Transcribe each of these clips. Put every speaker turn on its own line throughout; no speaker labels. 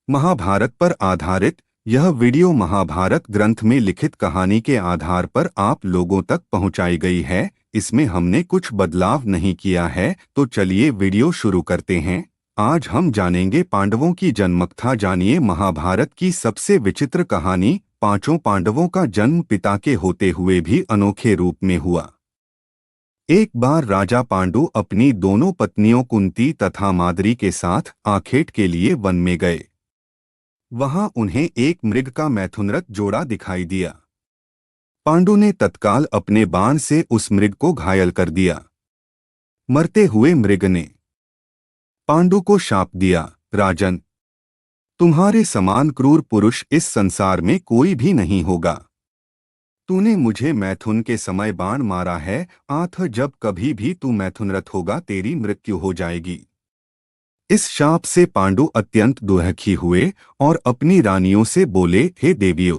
महाभारत पर आधारित यह वीडियो महाभारत ग्रंथ में लिखित कहानी के आधार पर आप लोगों तक पहुंचाई गई है। इसमें हमने कुछ बदलाव नहीं किया है। तो चलिए वीडियो शुरू करते हैं। आज हम जानेंगे पांडवों की जन्मकथा। जानिए महाभारत की सबसे विचित्र कहानी। पांचों पांडवों का जन्म पिता के होते हुए भी अनोखे रूप में हुआ। एक बार राजा पांडु अपनी दोनों पत्नियों कुंती तथा माद्री के साथ आखेट के लिए वन में गए। वहां उन्हें एक मृग का मैथुनरत जोड़ा दिखाई दिया। पांडु ने तत्काल अपने बाण से उस मृग को घायल कर दिया। मरते हुए मृग ने पांडु को शाप दिया, राजन, तुम्हारे समान क्रूर पुरुष इस संसार में कोई भी नहीं होगा। तूने मुझे मैथुन के समय बाण मारा है, आथ जब कभी भी तू मैथुनरत होगा तेरी मृत्यु हो जाएगी। इस शाप से पांडु अत्यंत दुखी हुए और अपनी रानियों से बोले, हे देवियों,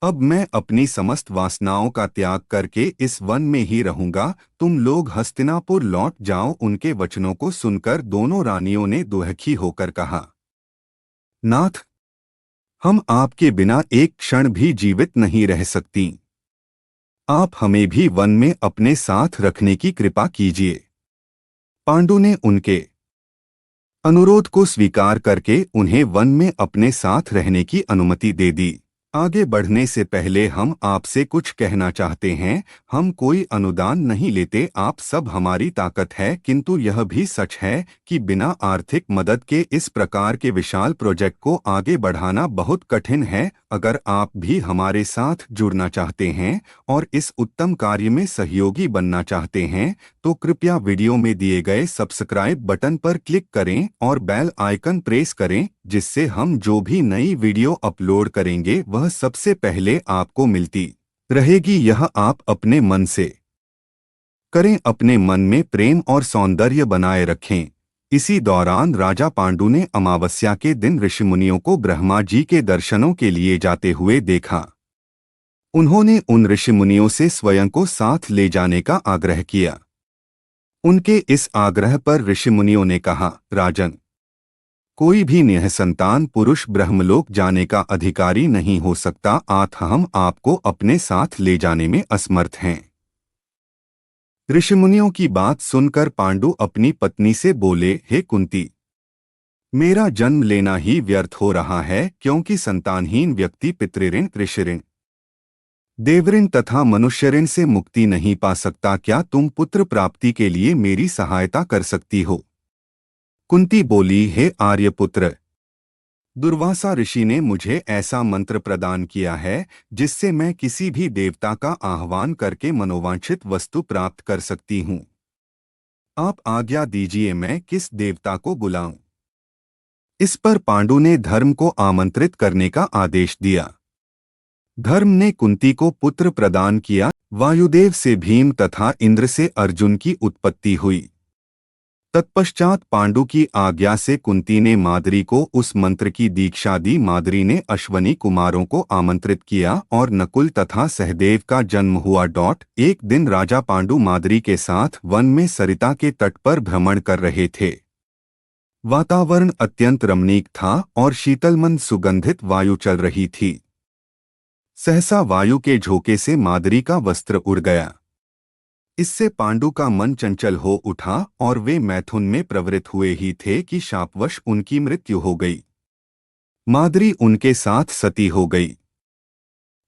अब मैं अपनी समस्त वासनाओं का त्याग करके इस वन में ही रहूंगा। तुम लोग हस्तिनापुर लौट जाओ। उनके वचनों को सुनकर दोनों रानियों ने दुखी होकर कहा, नाथ, हम आपके बिना एक क्षण भी जीवित नहीं रह सकती। आप हमें भी वन में अपने साथ रखने की कृपा कीजिए। पांडु ने उनके अनुरोध को स्वीकार करके उन्हें वन में अपने साथ रहने की अनुमति दे दी। आगे बढ़ने से पहले हम आपसे कुछ कहना चाहते हैं। हम कोई अनुदान नहीं लेते, आप सब हमारी ताकत है, किंतु यह भी सच है कि बिना आर्थिक मदद के इस प्रकार के विशाल प्रोजेक्ट को आगे बढ़ाना बहुत कठिन है। अगर आप भी हमारे साथ जुड़ना चाहते हैं और इस उत्तम कार्य में सहयोगी बनना चाहते हैं तो कृपया वीडियो में दिए गए सब्सक्राइब बटन पर क्लिक करें और बेल आइकन प्रेस करें, जिससे हम जो भी नई वीडियो अपलोड करेंगे वह सबसे पहले आपको मिलती रहेगी। यह आप अपने मन से करें, अपने मन में प्रेम और सौंदर्य बनाए रखें। इसी दौरान राजा पांडु ने अमावस्या के दिन ऋषिमुनियों को ब्रह्मा जी के दर्शनों के लिए जाते हुए देखा। उन्होंने उन ऋषिमुनियों से स्वयं को साथ ले जाने का आग्रह किया। उनके इस आग्रह पर ऋषिमुनियों ने कहा, राजन, कोई भी निःसंतान पुरुष ब्रह्मलोक जाने का अधिकारी नहीं हो सकता, आथ हम आपको अपने साथ ले जाने में असमर्थ हैं। ऋषिमुनियों की बात सुनकर पांडु अपनी पत्नी से बोले, हे कुंती, मेरा जन्म लेना ही व्यर्थ हो रहा है, क्योंकि संतानहीन व्यक्ति पितृऋण, ऋषिऋण, देवऋण तथा मनुष्यऋण से मुक्ति नहीं पा सकता। क्या तुम पुत्र प्राप्ति के लिए मेरी सहायता कर सकती हो? कुंती बोली, हे आर्यपुत्र, दुर्वासा ऋषि ने मुझे ऐसा मंत्र प्रदान किया है जिससे मैं किसी भी देवता का आह्वान करके मनोवांछित वस्तु प्राप्त कर सकती हूँ। आप आज्ञा दीजिए, मैं किस देवता को बुलाऊं? इस पर पांडु ने धर्म को आमंत्रित करने का आदेश दिया। धर्म ने कुंती को पुत्र प्रदान किया। वायुदेव से भीम तथा इंद्र से अर्जुन की उत्पत्ति हुई। तत्पश्चात पांडु की आज्ञा से कुंती ने माद्री को उस मंत्र की दीक्षा दी। माद्री ने अश्वनी कुमारों को आमंत्रित किया और नकुल तथा सहदेव का जन्म हुआ। एक दिन राजा पांडु माद्री के साथ वन में सरिता के तट पर भ्रमण कर रहे थे। वातावरण अत्यंत रमणीक था और शीतलमंद सुगंधित वायु चल रही थी। सहसा वायु के झोंके से माद्री का वस्त्र उड़ गया। इससे पांडु का मन चंचल हो उठा और वे मैथुन में प्रवृत्त हुए ही थे कि शापवश उनकी मृत्यु हो गई। माद्री उनके साथ सती हो गई।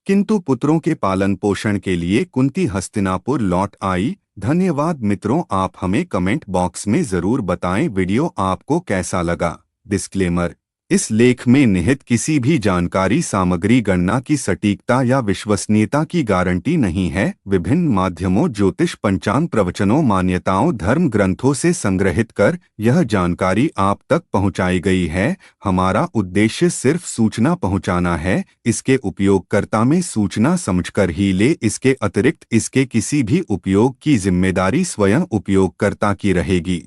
किंतु पुत्रों के पालन पोषण के लिए कुंती हस्तिनापुर लौट आई। धन्यवाद मित्रों, आप हमें कमेंट बॉक्स में जरूर बताएं वीडियो आपको कैसा लगा। डिस्क्लेमर, इस लेख में निहित किसी भी जानकारी सामग्री गणना की सटीकता या विश्वसनीयता की गारंटी नहीं है। विभिन्न माध्यमों, ज्योतिष, पंचांग, प्रवचनों, मान्यताओं, धर्म ग्रंथों से संग्रहित कर यह जानकारी आप तक पहुंचाई गई है। हमारा उद्देश्य सिर्फ सूचना पहुंचाना है। इसके उपयोगकर्ता में सूचना समझकर ही ले। इसके अतिरिक्त इसके किसी भी उपयोग की जिम्मेदारी स्वयं उपयोगकर्ता की रहेगी।